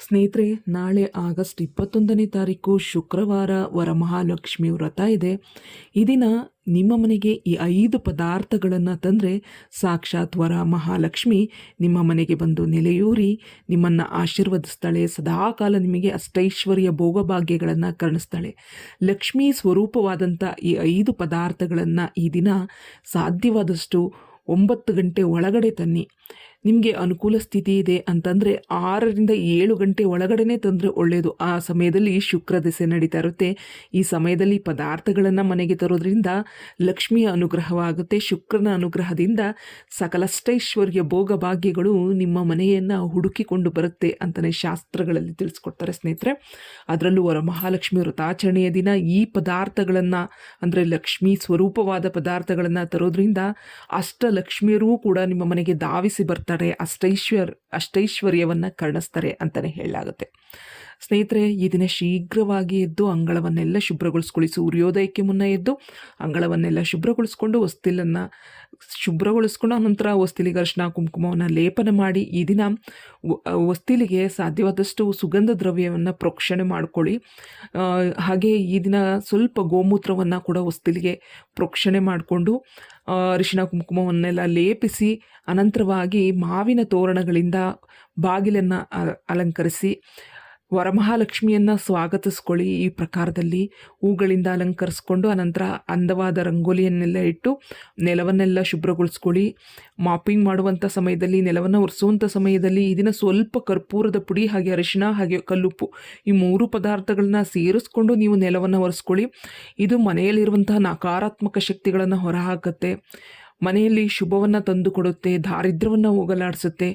ಸ್ನೇಹಿತರೆ, ನಾಳೆ ಆಗಸ್ಟ್ 21ನೇ ತಾರೀಕು ಶುಕ್ರವಾರ ವರಮಹಾಲಕ್ಷ್ಮಿ ವ್ರತ ಇದೆ. ಈ ದಿನ ನಿಮ್ಮ ಮನೆಗೆ ಈ 5 ಪದಾರ್ಥಗಳನ್ನು ತಂದರೆ ಸಾಕ್ಷಾತ್ ವರ ಮಹಾಲಕ್ಷ್ಮಿ ನಿಮ್ಮ ಮನೆಗೆ ಬಂದು ನೆಲೆಯೂರಿ ನಿಮ್ಮನ್ನು ಆಶೀರ್ವದಿಸ್ತಾಳೆ. ಸದಾಕಾಲ ನಿಮಗೆ ಅಷ್ಟೈಶ್ವರ್ಯ ಭೋಗಭಾಗ್ಯಗಳನ್ನು ಕರುಣಿಸ್ತಾಳೆ. ಲಕ್ಷ್ಮೀ ಸ್ವರೂಪವಾದಂಥ ಈ 5 ಪದಾರ್ಥಗಳನ್ನು ಈ ದಿನ ಸಾಧ್ಯವಾದಷ್ಟು 9 ಗಂಟೆ ಒಳಗಡೆ ತನ್ನಿ. ನಿಮಗೆ ಅನುಕೂಲ ಸ್ಥಿತಿ ಇದೆ ಅಂತಂದರೆ 6ರಿಂದ 7 ಗಂಟೆ ಒಳಗಡೆ ತಂದರೆ ಒಳ್ಳೆಯದು. ಆ ಸಮಯದಲ್ಲಿ ಶುಕ್ರ ದಶೆ ನಡೀತಾ ಇರುತ್ತೆ. ಈ ಸಮಯದಲ್ಲಿ ಪದಾರ್ಥಗಳನ್ನು ಮನೆಗೆ ತರೋದ್ರಿಂದ ಲಕ್ಷ್ಮಿಯ ಅನುಗ್ರಹವಾಗುತ್ತೆ. ಶುಕ್ರನ ಅನುಗ್ರಹದಿಂದ ಸಕಲಷ್ಟೈಶ್ವರ್ಯ ಭೋಗ ಭಾಗ್ಯಗಳು ನಿಮ್ಮ ಮನೆಯನ್ನು ಹುಡುಕಿಕೊಂಡು ಬರುತ್ತೆ ಅಂತಲೇ ಶಾಸ್ತ್ರಗಳಲ್ಲಿ ತಿಳಿಸ್ಕೊಡ್ತಾರೆ ಸ್ನೇಹಿತರೆ. ಅದರಲ್ಲೂ ವರಮಹಾಲಕ್ಷ್ಮಿ ವ್ರತಾಚರಣೆಯ ದಿನ ಈ ಪದಾರ್ಥಗಳನ್ನು ಅಂದರೆ ಲಕ್ಷ್ಮೀ ಸ್ವರೂಪವಾದ ಪದಾರ್ಥಗಳನ್ನು ತರೋದ್ರಿಂದ ಅಷ್ಟಲಕ್ಷ್ಮಿಯರೂ ಕೂಡ ನಿಮ್ಮ ಮನೆಗೆ ಧಾವಿಸಿ ಬರ್ತಾರೆ. ಅಷ್ಟೈಶ್ವರ್ಯವನ್ನು ಕರುಣಿಸ್ತಾರೆ ಅಂತಲೇ ಹೇಳಲಾಗುತ್ತೆ. ಸ್ನೇಹಿತರೆ, ಈ ದಿನ ಶೀಘ್ರವಾಗಿ ಎದ್ದು ಅಂಗಳವನ್ನೆಲ್ಲ ಶುಭ್ರಗೊಳಿಸ್ಕೊಳ್ಳಿ. ಸೂರ್ಯೋದಯಕ್ಕೆ ಮುನ್ನ ಎದ್ದು ಅಂಗಳವನ್ನೆಲ್ಲ ಶುಭ್ರಗೊಳಿಸ್ಕೊಂಡು ಹೊಸ್ತಿಲನ್ನು ಶುಭ್ರಗೊಳಿಸ್ಕೊಂಡು ನಂತರ ಹೊಸ್ತಿಲಿಗೆ ಅರಿಶಿನ ಕುಂಕುಮವನ್ನು ಲೇಪನ ಮಾಡಿ ಈ ದಿನ ಹೊಸ್ತಿಲಿಗೆ ಸಾಧ್ಯವಾದಷ್ಟು ಸುಗಂಧ ದ್ರವ್ಯವನ್ನು ಪ್ರೋಕ್ಷಣೆ ಮಾಡಿಕೊಳ್ಳಿ. ಹಾಗೆ ಈ ದಿನ ಸ್ವಲ್ಪ ಗೋಮೂತ್ರವನ್ನು ಕೂಡ ಹೊಸ್ತಿಲಿಗೆ ಪ್ರೋಕ್ಷಣೆ ಮಾಡಿಕೊಂಡು ಅರಿಶಿನ ಕುಂಕುಮವನ್ನೆಲ್ಲ ಲೇಪಿಸಿ ಅನಂತರವಾಗಿ ಮಾವಿನ ತೋರಣಗಳಿಂದ ಬಾಗಿಲನ್ನು ಅಲಂಕರಿಸಿ ವರಮಹಾಲಕ್ಷ್ಮಿಯನ್ನು ಸ್ವಾಗತಿಸ್ಕೊಳ್ಳಿ. ಈ ಪ್ರಕಾರದಲ್ಲಿ ಹೂಗಳಿಂದ ಅಲಂಕರಿಸ್ಕೊಂಡು ಅನಂತರ ಅಂದವಾದ ರಂಗೋಲಿಯನ್ನೆಲ್ಲ ಇಟ್ಟು ನೆಲವನ್ನೆಲ್ಲ ಶುಭ್ರಗೊಳಿಸ್ಕೊಳ್ಳಿ. ಮಾಪಿಂಗ್ ಮಾಡುವಂಥ ಸಮಯದಲ್ಲಿ, ನೆಲವನ್ನು ಒರೆಸುವಂಥ ಸಮಯದಲ್ಲಿ ಈ ದಿನ ಸ್ವಲ್ಪ ಕರ್ಪೂರದ ಪುಡಿ ಹಾಗೆ ಅರಿಶಿನ ಹಾಗೆ ಕಲ್ಲುಪ್ಪು ಈ 3 ಪದಾರ್ಥಗಳನ್ನ ಸೇರಿಸ್ಕೊಂಡು ನೀವು ನೆಲವನ್ನು ಒರೆಸ್ಕೊಳ್ಳಿ. ಇದು ಮನೆಯಲ್ಲಿರುವಂತಹ ನಕಾರಾತ್ಮಕ ಶಕ್ತಿಗಳನ್ನು ಹೊರಹಾಕುತ್ತೆ, ಮನೆಯಲ್ಲಿ ಶುಭವನ್ನು ತಂದು ಕೊಡುತ್ತೆ, ದಾರಿದ್ರ್ಯವನ್ನು ಹೋಗಲಾಡಿಸುತ್ತೆ.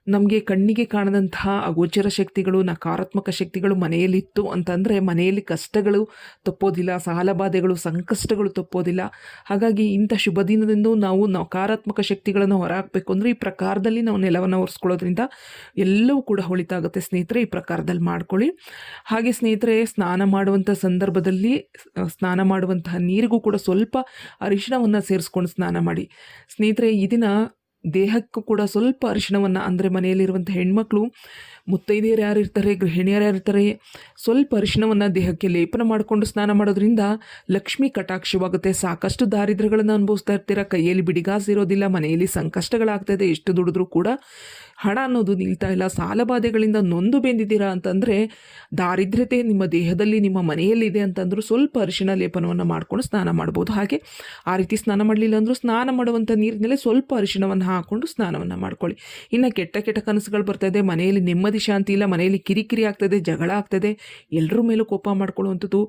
ನಮಗೆ ಕಣ್ಣಿಗೆ ಕಾಣದಂತಹ ಅಗೋಚರ ಶಕ್ತಿಗಳು, ನಕಾರಾತ್ಮಕ ಶಕ್ತಿಗಳು ಮನೆಯಲ್ಲಿತ್ತು ಅಂತಂದರೆ ಮನೆಯಲ್ಲಿ ಕಷ್ಟಗಳು ತಪ್ಪೋದಿಲ್ಲ, ಸಾಲಬಾಧೆಗಳು, ಸಂಕಷ್ಟಗಳು ತಪ್ಪೋದಿಲ್ಲ. ಹಾಗಾಗಿ ಇಂಥ ಶುಭ ದಿನದಂದು ನಾವು ನಕಾರಾತ್ಮಕ ಶಕ್ತಿಗಳನ್ನು ಹೊರಹಾಕಬೇಕು ಅಂದರೆ ಈ ಪ್ರಕಾರದಲ್ಲಿ ನಾವು ನೆಲವನ್ನು ಒರೆಸ್ಕೊಳ್ಳೋದ್ರಿಂದ ಎಲ್ಲವೂ ಕೂಡ ಒಳಿತಾಗುತ್ತೆ. ಸ್ನೇಹಿತರೆ, ಈ ಪ್ರಕಾರದಲ್ಲಿ ಮಾಡ್ಕೊಳ್ಳಿ. ಹಾಗೆ ಸ್ನೇಹಿತರೆ, ಸ್ನಾನ ಮಾಡುವಂಥ ಸಂದರ್ಭದಲ್ಲಿ ಸ್ನಾನ ಮಾಡುವಂತಹ ನೀರಿಗೂ ಕೂಡ ಸ್ವಲ್ಪ ಅರಿಶಿಣವನ್ನು ಸೇರಿಸ್ಕೊಂಡು ಸ್ನಾನ ಮಾಡಿ. ಸ್ನೇಹಿತರೆ, ಈ ದಿನ ದೇಹಕ್ಕೂ ಕೂಡ ಸ್ವಲ್ಪ ಅರಿಶಿಣವನ್ನು ಅಂದರೆ ಮನೆಯಲ್ಲಿರುವಂಥ ಹೆಣ್ಮಕ್ಳು ಮುತ್ತೈದೆಯರು ಯಾರಿರ್ತಾರೆ, ಗೃಹಿಣಿಯರು ಯಾರಿರ್ತಾರೆ, ಸ್ವಲ್ಪ ಅರಿಶಿಣವನ್ನು ದೇಹಕ್ಕೆ ಲೇಪನ ಮಾಡಿಕೊಂಡು ಸ್ನಾನ ಮಾಡೋದ್ರಿಂದ ಲಕ್ಷ್ಮಿ ಕಟಾಕ್ಷವಾಗುತ್ತೆ. ಸಾಕಷ್ಟು ದಾರಿದ್ರ್ಯಗಳನ್ನು ಅನುಭವಿಸ್ತಾ ಇರ್ತೀರ, ಕೈಯಲ್ಲಿ ಬಿಡಿಗಾಸಿರೋದಿಲ್ಲ, ಮನೆಯಲ್ಲಿ ಸಂಕಷ್ಟಗಳಾಗ್ತಾಯಿದೆ, ಎಷ್ಟು ದುಡಿದ್ರೂ ಕೂಡ ಹಣ ಅನ್ನೋದು ನಿಲ್ತಾ ಇಲ್ಲ, ಸಾಲಬಾಧೆಗಳಿಂದ ನೊಂದು ಬೆಂದಿದ್ದೀರಾ ಅಂತಂದರೆ ದಾರಿದ್ರ್ಯತೆ ನಿಮ್ಮ ದೇಹದಲ್ಲಿ ನಿಮ್ಮ ಮನೆಯಲ್ಲಿದೆ ಅಂತಂದರೂ ಸ್ವಲ್ಪ ಅರಿಶಿಣ ಲೇಪನವನ್ನು ಮಾಡಿಕೊಂಡು ಸ್ನಾನ ಮಾಡ್ಬೋದು. ಹಾಗೆ ಆ ರೀತಿ ಸ್ನಾನ ಮಾಡಲಿಲ್ಲ ಅಂದರೂ ಸ್ನಾನ ಮಾಡುವಂಥ ನೀರಿನಲ್ಲೇ ಸ್ವಲ್ಪ ಅರಿಶಿಣವನ್ನು ಹಾಕ್ಕೊಂಡು ಸ್ನಾನವನ್ನು ಮಾಡ್ಕೊಳ್ಳಿ. ಇನ್ನು ಕೆಟ್ಟ ಕೆಟ್ಟ ಕನಸುಗಳು ಬರ್ತಾಯಿದೆ, ಮನೆಯಲ್ಲಿ ನೆಮ್ಮದಿ ಶಾಂತಿ ಇಲ್ಲ, ಮನೆಯಲ್ಲಿ ಕಿರಿಕಿರಿ ಆಗ್ತದೆ, ಜಗಳ ಆಗ್ತದೆ, ಎಲ್ಲರ ಮೇಲೂ ಕೋಪ ಮಾಡ್ಕೊಳ್ಳುವಂಥದ್ದು,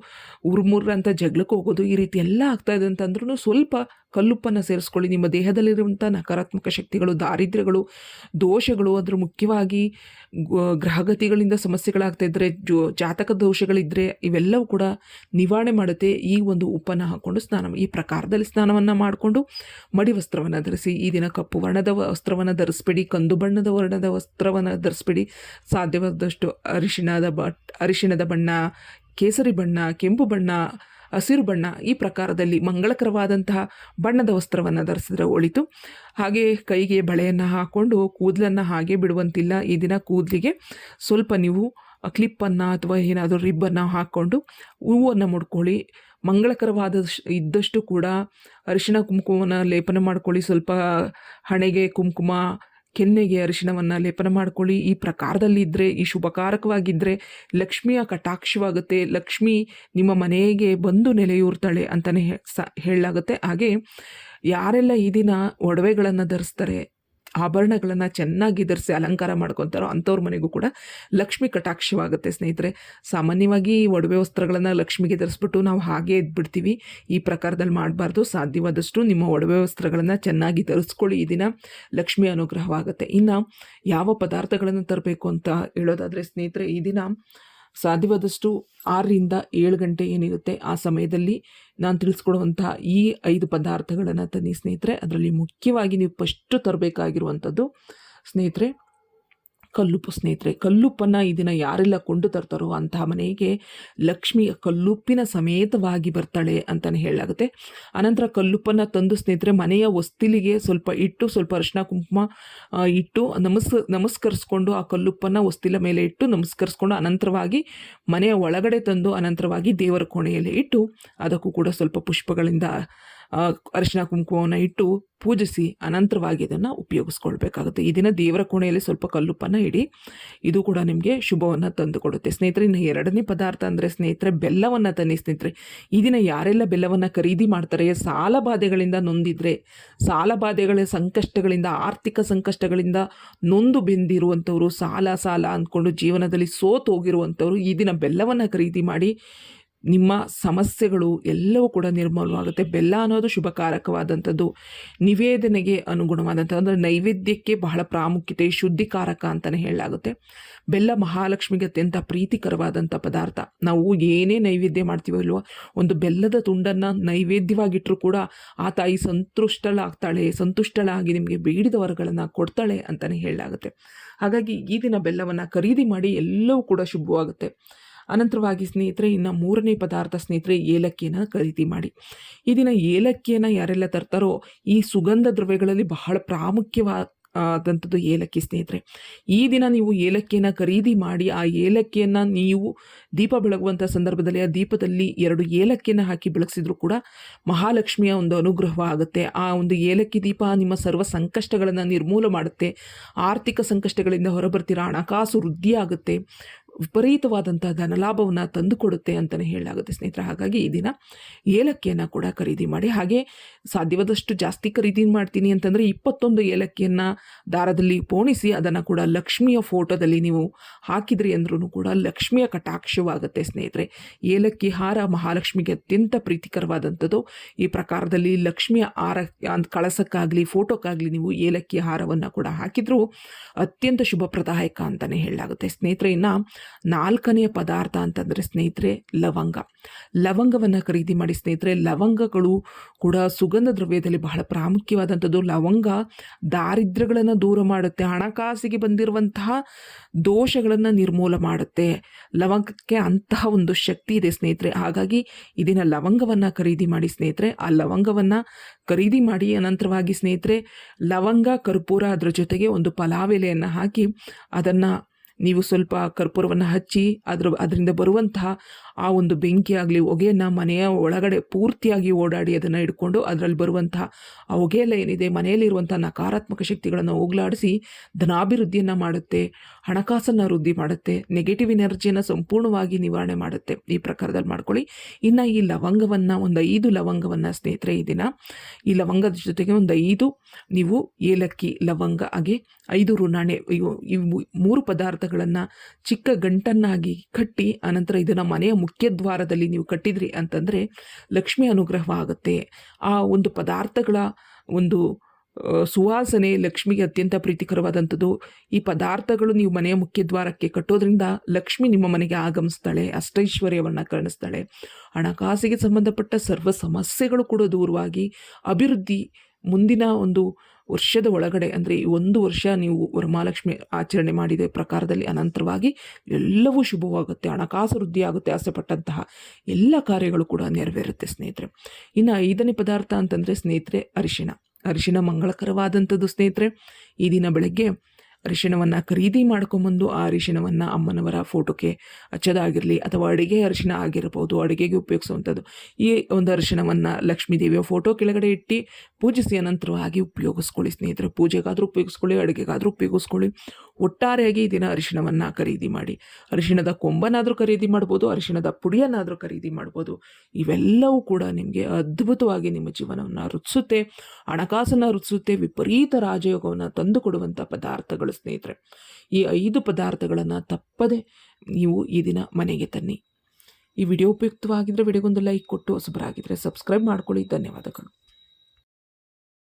ಅಂತ ಜಗಳಕ್ಕೆ ಹೋಗೋದು, ಈ ರೀತಿ ಎಲ್ಲ ಆಗ್ತಾಯಿದೆ ಅಂತಂದ್ರೂ ಸ್ವಲ್ಪ ಕಲ್ಲುಪ್ಪನ್ನು ಸೇರಿಸ್ಕೊಳ್ಳಿ. ನಿಮ್ಮ ದೇಹದಲ್ಲಿರುವಂಥ ನಕಾರಾತ್ಮಕ ಶಕ್ತಿಗಳು, ದಾರಿದ್ರ್ಯಗಳು, ದೋಷಗಳು, ಅದ್ರ ಮುಖ್ಯವಾಗಿ ಗ್ರಹಗತಿಗಳಿಂದ ಸಮಸ್ಯೆಗಳಾಗ್ತಾಯಿದ್ರೆ, ಜಾತಕ ದೋಷಗಳಿದ್ದರೆ ಇವೆಲ್ಲವೂ ಕೂಡ ನಿವಾರಣೆ ಮಾಡುತ್ತೆ. ಈ ಒಂದು ಉಪ್ಪನ್ನು ಹಾಕ್ಕೊಂಡು ಈ ಪ್ರಕಾರದಲ್ಲಿ ಸ್ನಾನವನ್ನು ಮಾಡಿಕೊಂಡು ಮಡಿ ವಸ್ತ್ರವನ್ನು ಧರಿಸಿ. ಈ ದಿನ ಕಪ್ಪು ವರ್ಣದ ವಸ್ತ್ರವನ್ನು ಧರಿಸ್ಬೇಡಿ, ಕಂದು ಬಣ್ಣದ ವರ್ಣದ ವಸ್ತ್ರವನ್ನು ಧರಿಸ್ಬೇಡಿ. ಸಾಧ್ಯವಾದಷ್ಟು ಅರಿಶಿಣದ ಬಣ್ಣ, ಕೇಸರಿ ಬಣ್ಣ, ಕೆಂಪು ಬಣ್ಣ, ಹಸಿರು ಬಣ್ಣ ಈ ಪ್ರಕಾರದಲ್ಲಿ ಮಂಗಳಕರವಾದಂತಹ ಬಣ್ಣದ ವಸ್ತ್ರವನ್ನು ಧರಿಸಿದ್ರೆ ಒಳಿತು. ಹಾಗೆ ಕೈಗೆ ಬಳೆಯನ್ನು ಹಾಕ್ಕೊಂಡು ಕೂದಲನ್ನು ಹಾಗೆ ಬಿಡುವಂತಿಲ್ಲ. ಈ ದಿನ ಕೂದಲಿಗೆ ಸ್ವಲ್ಪ ನೀವು ಕ್ಲಿಪ್ಪನ್ನು ಅಥವಾ ಏನಾದರೂ ರಿಬ್ಬನ್ನು ಹಾಕ್ಕೊಂಡು ಹೂವನ್ನು ಮುಡ್ಕೊಳ್ಳಿ. ಮಂಗಳಕರವಾದ ಇದ್ದಷ್ಟು ಕೂಡ ಅರಿಶಿಣ ಕುಂಕುಮವನ್ನು ಲೇಪನ ಮಾಡ್ಕೊಳ್ಳಿ. ಸ್ವಲ್ಪ ಹಣೆಗೆ ಕುಂಕುಮ, ಕೆನ್ನೆಗೆ ಅರಿಶಿಣವನ್ನು ಲೇಪನ ಮಾಡ್ಕೊಳ್ಳಿ. ಈ ಪ್ರಕಾರದಲ್ಲಿ ಇದ್ದರೆ, ಈ ಶುಭಕಾರಕವಾಗಿದ್ದರೆ ಲಕ್ಷ್ಮಿಯ ಕಟಾಕ್ಷವಾಗುತ್ತೆ, ಲಕ್ಷ್ಮಿ ನಿಮ್ಮ ಮನೆಗೆ ಬಂದು ನೆಲೆಯೂರ್ತಾಳೆ ಅಂತಲೇ ಹೇಳಲಾಗುತ್ತೆ. ಹಾಗೆ ಯಾರೆಲ್ಲ ಈ ದಿನ ಒಡವೆಗಳನ್ನು ಧರಿಸ್ತಾರೆ, ಆಭರಣಗಳನ್ನು ಚೆನ್ನಾಗಿ ಧರಿಸಿ ಅಲಂಕಾರ ಮಾಡ್ಕೊತಾರೋ ಅಂಥವ್ರ ಮನೆಗೂ ಕೂಡ ಲಕ್ಷ್ಮಿ ಕಟಾಕ್ಷವಾಗುತ್ತೆ. ಸ್ನೇಹಿತರೆ, ಸಾಮಾನ್ಯವಾಗಿ ಒಡವೆ ವಸ್ತ್ರಗಳನ್ನು ಲಕ್ಷ್ಮಿಗೆ ಧರಿಸ್ಬಿಟ್ಟು ನಾವು ಹಾಗೆ ಎದ್ಬಿಡ್ತೀವಿ. ಈ ಪ್ರಕಾರದಲ್ಲಿ ಮಾಡಬಾರ್ದು. ಸಾಧ್ಯವಾದಷ್ಟು ನಿಮ್ಮ ಒಡವೆ ವಸ್ತ್ರಗಳನ್ನು ಚೆನ್ನಾಗಿ ಧರಿಸ್ಕೊಳ್ಳಿ. ಈ ದಿನ ಲಕ್ಷ್ಮಿ ಅನುಗ್ರಹವಾಗುತ್ತೆ. ಇನ್ನು ಯಾವ ಪದಾರ್ಥಗಳನ್ನು ತರಬೇಕು ಅಂತ ಹೇಳೋದಾದರೆ ಸ್ನೇಹಿತರೆ, ಈ ದಿನ ಸಾಧ್ಯವಾದಷ್ಟು 6ರಿಂದ 7 ಗಂಟೆ ಏನಿರುತ್ತೆ ಆ ಸಮಯದಲ್ಲಿ ನಾನು ತಿಳಿಸ್ಕೊಡುವಂತಹ ಈ 5 ಪದಾರ್ಥಗಳನ್ನು ತನ್ನಿ ಸ್ನೇಹಿತರೆ. ಅದರಲ್ಲಿ ಮುಖ್ಯವಾಗಿ ನೀವು ಫಸ್ಟು ತರಬೇಕಾಗಿರುವಂಥದ್ದು ಸ್ನೇಹಿತರೆ ಕಲ್ಲುಪ್ಪು ಸ್ನೇಹಿತರೆ. ಕಲ್ಲುಪ್ಪನ್ನು ಈ ದಿನ ಯಾರೆಲ್ಲ ಕೊಂಡು ತರ್ತಾರೋ ಅಂತಹ ಮನೆಗೆ ಲಕ್ಷ್ಮಿ ಕಲ್ಲುಪ್ಪಿನ ಸಮೇತವಾಗಿ ಬರ್ತಾಳೆ ಅಂತಲೇ ಹೇಳಲಾಗುತ್ತೆ. ಅನಂತರ ಕಲ್ಲುಪ್ಪನ್ನು ತಂದು ಸ್ನೇಹಿತರೆ ಮನೆಯ ಹೊಸ್ತಿಲಿಗೆ ಸ್ವಲ್ಪ ಇಟ್ಟು, ಸ್ವಲ್ಪ ಅರಿಶಿನ ಕುಂಕುಮ ಇಟ್ಟು ನಮಸ್ಕರಿಸ್ಕೊಂಡು ಆ ಕಲ್ಲುಪ್ಪನ್ನು ಹೊಸ್ತಿಲ ಮೇಲೆ ಇಟ್ಟು ನಮಸ್ಕರಿಸ್ಕೊಂಡು ಅನಂತರವಾಗಿ ಮನೆಯ ಒಳಗಡೆ ತಂದು ಅನಂತರವಾಗಿ ದೇವರ ಕೋಣೆಯಲ್ಲಿ ಇಟ್ಟು ಅದಕ್ಕೂ ಕೂಡ ಸ್ವಲ್ಪ ಪುಷ್ಪಗಳಿಂದ ಅರಿಶಿನ ಕುಂಕುಮವನ್ನು ಇಟ್ಟು ಪೂಜಿಸಿ ಅನಂತರವಾಗಿ ಇದನ್ನು ಉಪಯೋಗಿಸ್ಕೊಳ್ಬೇಕಾಗುತ್ತೆ. ಈ ದಿನ ದೇವರ ಕೋಣೆಯಲ್ಲಿ ಸ್ವಲ್ಪ ಕಲ್ಲುಪ್ಪನ್ನು ಇಡಿ. ಇದು ಕೂಡ ನಿಮಗೆ ಶುಭವನ್ನು ತಂದು ಕೊಡುತ್ತೆ ಸ್ನೇಹಿತರೆ. ಇನ್ನು ಎರಡನೇ ಪದಾರ್ಥ ಅಂದರೆ ಸ್ನೇಹಿತರೆ ಬೆಲ್ಲವನ್ನು ತನ್ನಿ ಸ್ನೇಹಿತರೆ. ಈ ದಿನ ಯಾರೆಲ್ಲ ಬೆಲ್ಲವನ್ನು ಖರೀದಿ ಮಾಡ್ತಾರೆ, ಸಾಲ ಬಾಧೆಗಳಿಂದ ನೊಂದಿದ್ರೆ, ಸಾಲ ಬಾಧೆಗಳ ಸಂಕಷ್ಟಗಳಿಂದ, ಆರ್ಥಿಕ ಸಂಕಷ್ಟಗಳಿಂದ ನೊಂದು ಬೆಂದಿರುವಂಥವ್ರು, ಸಾಲ ಅಂದ್ಕೊಂಡು ಜೀವನದಲ್ಲಿ ಸೋತು ಹೋಗಿರುವಂಥವ್ರು ಈ ದಿನ ಬೆಲ್ಲವನ್ನು ಖರೀದಿ ಮಾಡಿ ನಿಮ್ಮ ಸಮಸ್ಯೆಗಳು ಎಲ್ಲವೂ ಕೂಡ ನಿರ್ಮೂಲವಾಗುತ್ತೆ. ಬೆಲ್ಲ ಅನ್ನೋದು ಶುಭಕಾರಕವಾದಂಥದ್ದು, ನಿವೇದನೆಗೆ ಅನುಗುಣವಾದಂಥದ್ದು, ಅಂದರೆ ನೈವೇದ್ಯಕ್ಕೆ ಬಹಳ ಪ್ರಾಮುಖ್ಯತೆ, ಶುದ್ಧಿಕಾರಕ ಅಂತಲೇ ಹೇಳಲಾಗುತ್ತೆ. ಬೆಲ್ಲ ಮಹಾಲಕ್ಷ್ಮಿಗೆ ಅತ್ಯಂತ ಪ್ರೀತಿಕರವಾದಂಥ ಪದಾರ್ಥ. ನಾವು ಏನೇ ನೈವೇದ್ಯ ಮಾಡ್ತೀವೋ ಇಲ್ವೋ, ಒಂದು ಬೆಲ್ಲದ ತುಂಡನ್ನು ನೈವೇದ್ಯವಾಗಿಟ್ಟರೂ ಕೂಡ ಆ ತಾಯಿ ಸಂತುಷ್ಟಳಾಗಿ ನಿಮಗೆ ಬೇಡಿದ ವರಗಳನ್ನು ಕೊಡ್ತಾಳೆ ಅಂತಲೇ ಹೇಳಲಾಗುತ್ತೆ. ಹಾಗಾಗಿ ಈ ದಿನ ಬೆಲ್ಲವನ್ನು ಖರೀದಿ ಮಾಡಿ ಎಲ್ಲವೂ ಕೂಡ ಶುಭವಾಗುತ್ತೆ. ಅನಂತರವಾಗಿ ಸ್ನೇಹಿತರೆ ಇನ್ನು ಮೂರನೇ ಪದಾರ್ಥ ಸ್ನೇಹಿತರೆ ಏಲಕ್ಕಿಯನ್ನು ಖರೀದಿ ಮಾಡಿ. ಈ ದಿನ ಏಲಕ್ಕಿಯನ್ನು ಯಾರೆಲ್ಲ ತರ್ತಾರೋ ಈ ಸುಗಂಧ ದ್ರವ್ಯಗಳಲ್ಲಿ ಬಹಳ ಪ್ರಾಮುಖ್ಯವಾದಂಥದ್ದು ಏಲಕ್ಕಿ ಸ್ನೇಹಿತರೆ. ಈ ದಿನ ನೀವು ಏಲಕ್ಕಿಯನ್ನು ಖರೀದಿ ಮಾಡಿ ಆ ಏಲಕ್ಕಿಯನ್ನು ನೀವು ದೀಪ ಬೆಳಗುವಂಥ ಸಂದರ್ಭದಲ್ಲಿ ಆ ದೀಪದಲ್ಲಿ 2 ಏಲಕ್ಕಿಯನ್ನು ಹಾಕಿ ಬೆಳಗಿಸಿದ್ರು ಕೂಡ ಮಹಾಲಕ್ಷ್ಮಿಯ ಒಂದು ಅನುಗ್ರಹವಾಗುತ್ತೆ. ಆ ಒಂದು ಏಲಕ್ಕಿ ದೀಪ ನಿಮ್ಮ ಸರ್ವ ಸಂಕಷ್ಟಗಳನ್ನು ನಿರ್ಮೂಲ ಮಾಡುತ್ತೆ. ಆರ್ಥಿಕ ಸಂಕಷ್ಟಗಳಿಂದ ಹೊರಬರ್ತೀರಾ, ಹಣಕಾಸು ವೃದ್ಧಿಯಾಗುತ್ತೆ, ವಿಪರೀತವಾದಂಥ ಧನಲಾಭವನ್ನು ತಂದುಕೊಡುತ್ತೆ ಅಂತಲೇ ಹೇಳಲಾಗುತ್ತೆ ಸ್ನೇಹಿತರೆ. ಹಾಗಾಗಿ ಈ ದಿನ ಏಲಕ್ಕಿಯನ್ನು ಕೂಡ ಖರೀದಿ ಮಾಡಿ. ಹಾಗೆ ಸಾಧ್ಯವಾದಷ್ಟು ಜಾಸ್ತಿ ಖರೀದಿ ಮಾಡ್ತೀನಿ ಅಂತಂದರೆ 21 ಏಲಕ್ಕಿಯನ್ನು ದಾರದಲ್ಲಿ ಪೋಣಿಸಿ ಅದನ್ನು ಕೂಡ ಲಕ್ಷ್ಮಿಯ ಫೋಟೋದಲ್ಲಿ ನೀವು ಹಾಕಿದ್ರಿ ಅಂದ್ರೂ ಕೂಡ ಲಕ್ಷ್ಮಿಯ ಕಟಾಕ್ಷವಾಗುತ್ತೆ ಸ್ನೇಹಿತರೆ. ಏಲಕ್ಕಿ ಹಾರ ಮಹಾಲಕ್ಷ್ಮಿಗೆ ಅತ್ಯಂತ ಪ್ರೀತಿಕರವಾದಂಥದ್ದು. ಈ ಪ್ರಕಾರದಲ್ಲಿ ಲಕ್ಷ್ಮಿಯ ಕಳಸಕ್ಕಾಗಲಿ ಫೋಟೋಕ್ಕಾಗಲಿ ನೀವು ಏಲಕ್ಕಿ ಹಾರವನ್ನು ಕೂಡ ಹಾಕಿದ್ರೂ ಅತ್ಯಂತ ಶುಭಪ್ರದಾಯಕ ಅಂತಲೇ ಹೇಳಲಾಗುತ್ತೆ ಸ್ನೇಹಿತರೆ. ಇನ್ನು 4ನೇ ಪದಾರ್ಥ ಅಂತಂದರೆ ಸ್ನೇಹಿತರೆ ಲವಂಗವನ್ನು ಖರೀದಿ ಮಾಡಿ ಸ್ನೇಹಿತರೆ. ಲವಂಗಗಳು ಕೂಡ ಸುಗಂಧ ದ್ರವ್ಯದಲ್ಲಿ ಬಹಳ ಪ್ರಾಮುಖ್ಯವಾದಂಥದ್ದು. ಲವಂಗ ದಾರಿದ್ರ್ಯಗಳನ್ನು ದೂರ ಮಾಡುತ್ತೆ, ಹಣಕಾಸಿಗೆ ಬಂದಿರುವಂತಹ ದೋಷಗಳನ್ನು ನಿರ್ಮೂಲ ಮಾಡುತ್ತೆ. ಲವಂಗಕ್ಕೆ ಅಂತಹ ಒಂದು ಶಕ್ತಿ ಇದೆ ಸ್ನೇಹಿತರೆ. ಹಾಗಾಗಿ ಇದನ್ನ ಲವಂಗವನ್ನು ಖರೀದಿ ಮಾಡಿ ಸ್ನೇಹಿತರೆ. ಆ ಲವಂಗವನ್ನು ಖರೀದಿ ಮಾಡಿ ಅನಂತರವಾಗಿ ಸ್ನೇಹಿತರೆ ಲವಂಗ ಕರ್ಪೂರ ಅದರ ಜೊತೆಗೆ ಒಂದು ಪಲಾವ್ ಎಲೆಯನ್ನು ಹಾಕಿ ಅದನ್ನು ನೀವು ಸ್ವಲ್ಪ ಕರ್ಪೂರವನ್ನು ಹಚ್ಚಿ ಅದರಿಂದ ಬರುವಂತಹ ಆ ಒಂದು ಬೆಂಕಿ ಆಗಲಿ ಹೊಗೆಯನ್ನು ಮನೆಯ ಒಳಗಡೆ ಪೂರ್ತಿಯಾಗಿ ಓಡಾಡಿ ಅದನ್ನು ಹಿಡ್ಕೊಂಡು ಅದರಲ್ಲಿ ಬರುವಂತಹ ಆ ಹೊಗೆಯೆಲ್ಲ ಏನಿದೆ ಮನೆಯಲ್ಲಿರುವಂಥ ನಕಾರಾತ್ಮಕ ಶಕ್ತಿಗಳನ್ನು ಹೋಗಲಾಡಿಸಿ ಧನಾಭಿವೃದ್ಧಿಯನ್ನು ಮಾಡುತ್ತೆ, ಹಣಕಾಸನ್ನು ವೃದ್ಧಿ ಮಾಡುತ್ತೆ, ನೆಗೆಟಿವ್ ಎನರ್ಜಿಯನ್ನು ಸಂಪೂರ್ಣವಾಗಿ ನಿವಾರಣೆ ಮಾಡುತ್ತೆ. ಈ ಪ್ರಕಾರದಲ್ಲಿ ಮಾಡ್ಕೊಳ್ಳಿ. ಇನ್ನು ಈ ಲವಂಗವನ್ನು ಒಂದು 5 ಲವಂಗವನ್ನು ಸ್ನೇಹಿತರೆ ಈ ದಿನ ಈ ಲವಂಗದ ಜೊತೆಗೆ ಒಂದು 5 ನೀವು ಏಲಕ್ಕಿ ಲವಂಗ ಹಾಗೆ 5 ರುಣಾಣೆ ಈ 3 ಪದಾರ್ಥಗಳನ್ನು ಚಿಕ್ಕ ಗಂಟನ್ನಾಗಿ ಕಟ್ಟಿ ಅನಂತರ ಇದನ್ನು ಮನೆಯ ಮುಖ್ಯದ್ವಾರದಲ್ಲಿ ನೀವು ಕಟ್ಟಿದ್ರಿ ಅಂತಂದರೆ ಲಕ್ಷ್ಮಿ ಅನುಗ್ರಹವಾಗುತ್ತೆ. ಆ ಒಂದು ಪದಾರ್ಥಗಳ ಒಂದು ಸುವಾಸನೆ ಲಕ್ಷ್ಮಿಗೆ ಅತ್ಯಂತ ಪ್ರೀತಿಕರವಾದಂಥದ್ದು. ಈ ಪದಾರ್ಥಗಳು ನೀವು ಮನೆಯ ಮುಖ್ಯದ್ವಾರಕ್ಕೆ ಕಟ್ಟೋದ್ರಿಂದ ಲಕ್ಷ್ಮಿ ನಿಮ್ಮ ಮನೆಗೆ ಆಗಮಿಸ್ತಾಳೆ, ಅಷ್ಟೈಶ್ವರ್ಯವನ್ನು ಕರುಣಿಸ್ತಾಳೆ, ಹಣಕಾಸಿಗೆ ಸಂಬಂಧಪಟ್ಟ ಸರ್ವ ಸಮಸ್ಯೆಗಳು ಕೂಡ ದೂರವಾಗಿ ಅಭಿವೃದ್ಧಿ ಮುಂದಿನ ಒಂದು ವರ್ಷದ ಒಳಗಡೆ ಅಂದರೆ ಈ 1 ವರ್ಷ ನೀವು ವರಮಹಾಲಕ್ಷ್ಮಿ ಆಚರಣೆ ಮಾಡಿದ ಪ್ರಕಾರದಲ್ಲಿ ಅನಂತರವಾಗಿ ಎಲ್ಲವೂ ಶುಭವಾಗುತ್ತೆ, ಹಣಕಾಸು ವೃದ್ಧಿಯಾಗುತ್ತೆ, ಆಸೆಪಟ್ಟಂತಹ ಎಲ್ಲ ಕಾರ್ಯಗಳು ಕೂಡ ನೆರವೇರುತ್ತೆ ಸ್ನೇಹಿತರೆ. ಇನ್ನು 5ನೇ ಪದಾರ್ಥ ಅಂತಂದರೆ ಸ್ನೇಹಿತರೆ ಅರಿಶಿಣ ಮಂಗಳಕರವಾದಂಥದ್ದು ಸ್ನೇಹಿತರೆ. ಈ ದಿನ ಬೆಳಗ್ಗೆ ಅರಿಶಿಣವನ್ನು ಖರೀದಿ ಮಾಡ್ಕೊಂಬಂದು ಆ ಅರಿಶಿಣವನ್ನು ಅಮ್ಮನವರ ಫೋಟೋಕ್ಕೆ ಹಚ್ಚೋದಾಗಿರಲಿ ಅಥವಾ ಅಡುಗೆ ಅರಿಶಿಣ ಆಗಿರ್ಬೋದು, ಅಡುಗೆಗೆ ಉಪಯೋಗಿಸುವಂಥದ್ದು. ಈ ಒಂದು ಅರಿಶಿಣವನ್ನು ಲಕ್ಷ್ಮೀ ದೇವಿಯ ಫೋಟೋ ಕೆಳಗಡೆ ಇಟ್ಟು ಪೂಜಿಸಿ ಅನಂತರವಾಗಿ ಉಪಯೋಗಿಸ್ಕೊಳ್ಳಿ ಸ್ನೇಹಿತರೆ. ಪೂಜೆಗಾದರೂ ಉಪಯೋಗಿಸ್ಕೊಳ್ಳಿ, ಅಡುಗೆಗಾದರೂ ಉಪಯೋಗಿಸ್ಕೊಳ್ಳಿ. ಒಟ್ಟಾರೆಯಾಗಿ ಈ ದಿನ ಅರಿಶಿಣವನ್ನು ಖರೀದಿ ಮಾಡಿ. ಅರಿಶಿಣದ ಕೊಂಬನ್ನಾದರೂ ಖರೀದಿ ಮಾಡ್ಬೋದು, ಅರಿಶಿಣದ ಪುಡಿಯನ್ನಾದರೂ ಖರೀದಿ ಮಾಡ್ಬೋದು. ಇವೆಲ್ಲವೂ ಕೂಡ ನಿಮಗೆ ಅದ್ಭುತವಾಗಿ ನಿಮ್ಮ ಜೀವನವನ್ನು ರುಚಿಸುತ್ತೆ, ಹಣಕಾಸನ್ನು ರುಚಿಸುತ್ತೆ, ವಿಪರೀತ ರಾಜಯೋಗವನ್ನು ತಂದು ಕೊಡುವಂಥ ಪದಾರ್ಥಗಳು ಸ್ನೇಹಿತರೆ. ಈ 5 ಪದಾರ್ಥಗಳನ್ನು ತಪ್ಪದೆ ನೀವು ಈ ದಿನ ಮನೆಗೆ ತನ್ನಿ. ಈ ವಿಡಿಯೋ ಉಪಯುಕ್ತವಾಗಿದ್ದರೆ ವಿಡಿಯೋಗೊಂದು ಲೈಕ್ ಕೊಟ್ಟು ಹೊಸಬರಾಗಿದ್ದರೆ ಸಬ್ಸ್ಕ್ರೈಬ್ ಮಾಡ್ಕೊಳ್ಳಿ. ಧನ್ಯವಾದಗಳು.